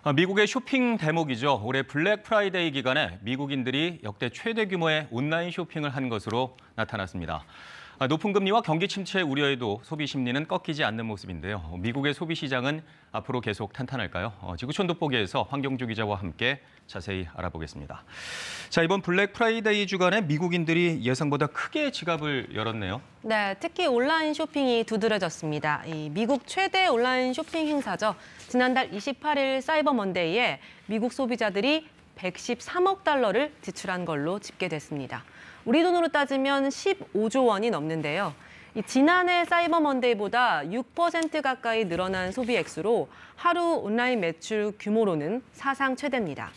미국의 쇼핑 대목이죠. 올해 블랙 프라이데이 기간에 미국인들이 역대 최대 규모의 온라인 쇼핑을 한 것으로 나타났습니다. 높은 금리와 경기 침체 우려에도 소비 심리는 꺾이지 않는 모습인데요. 미국의 소비 시장은 앞으로 계속 탄탄할까요? 지구촌 돋보기에서 황경주 기자와 함께 자세히 알아보겠습니다. 자, 이번 블랙 프라이데이 주간에 미국인들이 예상보다 크게 지갑을 열었네요. 네, 특히 온라인 쇼핑이 두드러졌습니다. 이 미국 최대 온라인 쇼핑 행사죠. 지난달 28일 사이버 먼데이에 미국 소비자들이 113억 달러를 지출한 걸로 집계됐습니다. 우리 돈으로 따지면 15조 원이 넘는데요. 지난해 사이버 먼데이보다 6% 가까이 늘어난 소비 액수로 하루 온라인 매출 규모로는 사상 최대입니다.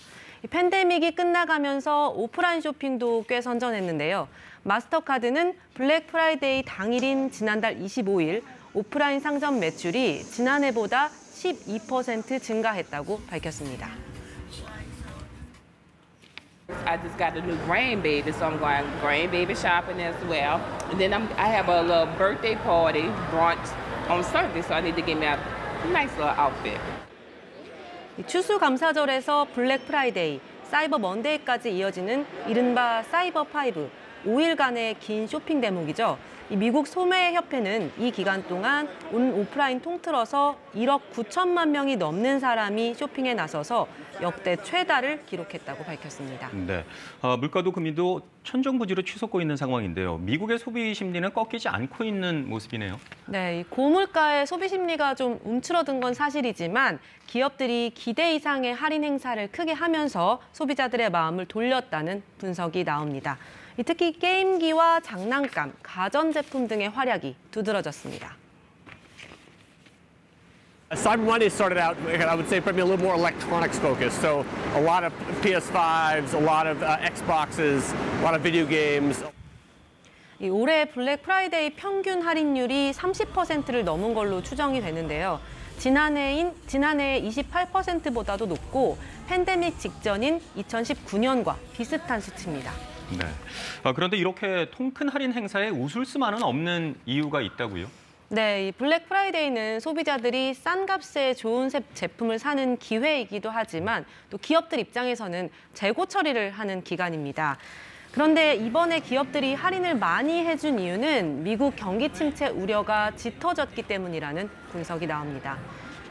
팬데믹이 끝나가면서 오프라인 쇼핑도 꽤 선전했는데요. 마스터카드는 블랙 프라이데이 당일인 지난달 25일 오프라인 상점 매출이 지난해보다 12% 증가했다고 밝혔습니다. I just got a new grandbaby, so I'm going grandbaby shopping as well. And then I have a little birthday party brunch on Sunday, so I need to get me a nice little outfit. 추수감사절에서 블랙 프라이데이, 사이버 먼데이까지 이어지는 이른바 사이버 5, 5일간의 긴 쇼핑 대목이죠. 미국 소매협회는 이 기간 동안 오프라인 통틀어서 1억 9천만 명이 넘는 사람이 쇼핑에 나서서 역대 최다를 기록했다고 밝혔습니다. 네, 물가도 금리도 천정부지로 치솟고 있는 상황인데요. 미국의 소비 심리는 꺾이지 않고 있는 모습이네요. 네, 이 고물가의 소비 심리가 좀 움츠러든 건 사실이지만 기업들이 기대 이상의 할인 행사를 크게 하면서 소비자들의 마음을 돌렸다는 분석이 나옵니다. 특히 게임기와 장난감, 가전제품 등의 활약이 두드러졌습니다. Cyber Monday started out, I would say, probably a little more electronics focused. So a lot of PS5s, a lot of Xboxes, a lot of video games. 올해 블랙 프라이데이 평균 할인율이 30%를 넘은 걸로 추정이 되는데요. 지난해의 28%보다도 높고 팬데믹 직전인 2019년과 비슷한 수치입니다. 네. 그런데 이렇게 통큰 할인 행사에 웃을 수만은 없는 이유가 있다고요? 네, 이 블랙 프라이데이는 소비자들이 싼 값에 좋은 제품을 사는 기회이기도 하지만 또 기업들 입장에서는 재고 처리를 하는 기간입니다. 그런데 이번에 기업들이 할인을 많이 해준 이유는 미국 경기 침체 우려가 짙어졌기 때문이라는 분석이 나옵니다.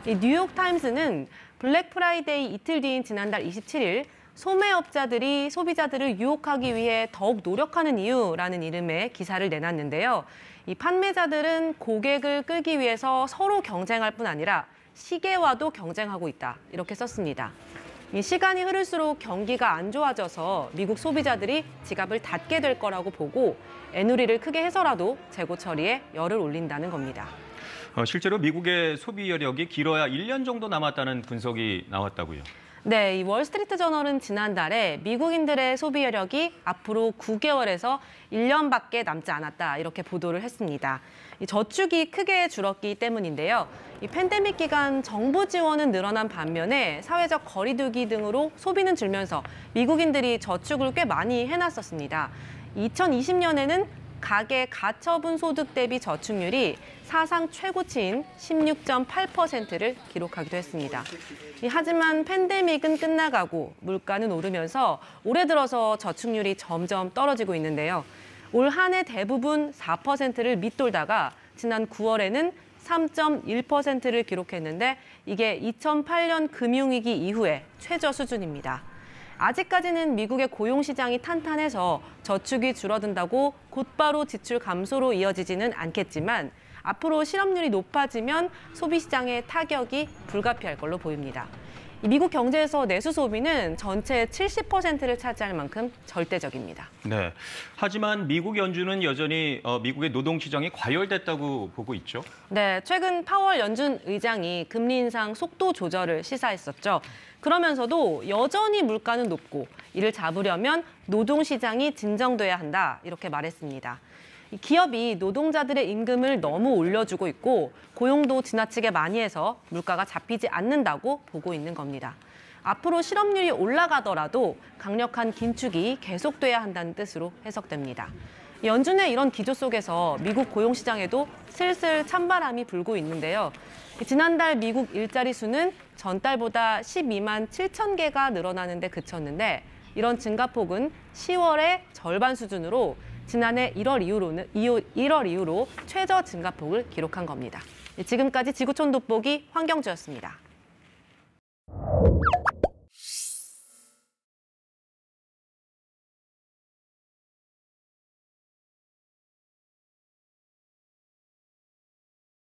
이 뉴욕타임스는 블랙 프라이데이 이틀 뒤인 지난달 27일 소매업자들이 소비자들을 유혹하기 위해 더욱 노력하는 이유라는 이름의 기사를 내놨는데요. 이 판매자들은 고객을 끌기 위해서 서로 경쟁할 뿐 아니라 시계와도 경쟁하고 있다, 이렇게 썼습니다. 이 시간이 흐를수록 경기가 안 좋아져서 미국 소비자들이 지갑을 닫게 될 거라고 보고 애누리를 크게 해서라도 재고 처리에 열을 올린다는 겁니다. 실제로 미국의 소비 여력이 길어야 1년 정도 남았다는 분석이 나왔다고요. 네, 이 월스트리트 저널은 지난달에 미국인들의 소비 여력이 앞으로 9개월에서 1년밖에 남지 않았다, 이렇게 보도를 했습니다. 이 저축이 크게 줄었기 때문인데요. 이 팬데믹 기간 정부 지원은 늘어난 반면에 사회적 거리 두기 등으로 소비는 줄면서 미국인들이 저축을 꽤 많이 해놨었습니다. 2020년에는 가계 가처분 소득 대비 저축률이 사상 최고치인 16.8%를 기록하기도 했습니다. 하지만 팬데믹은 끝나가고 물가는 오르면서 올해 들어서 저축률이 점점 떨어지고 있는데요. 올 한 해 대부분 4%를 밑돌다가 지난 9월에는 3.1%를 기록했는데 이게 2008년 금융위기 이후의 최저 수준입니다. 아직까지는 미국의 고용시장이 탄탄해서 저축이 줄어든다고 곧바로 지출 감소로 이어지지는 않겠지만 앞으로 실업률이 높아지면 소비시장의 타격이 불가피할 걸로 보입니다. 미국 경제에서 내수 소비는 전체의 70%를 차지할 만큼 절대적입니다. 네. 하지만 미국 연준은 여전히 미국의 노동시장이 과열됐다고 보고 있죠. 네, 최근 파월 연준 의장이 금리 인상 속도 조절을 시사했었죠. 그러면서도 여전히 물가는 높고 이를 잡으려면 노동시장이 진정돼야 한다, 이렇게 말했습니다. 기업이 노동자들의 임금을 너무 올려주고 있고 고용도 지나치게 많이 해서 물가가 잡히지 않는다고 보고 있는 겁니다. 앞으로 실업률이 올라가더라도 강력한 긴축이 계속돼야 한다는 뜻으로 해석됩니다. 연준의 이런 기조 속에서 미국 고용시장에도 슬슬 찬바람이 불고 있는데요. 지난달 미국 일자리 수는 전달보다 12만 7천 개가 늘어나는 데 그쳤는데 이런 증가폭은 10월의 절반 수준으로 지난해 1월 이후로 최저 증가폭을 기록한 겁니다. 지금까지 지구촌 돋보기 황경주였습니다.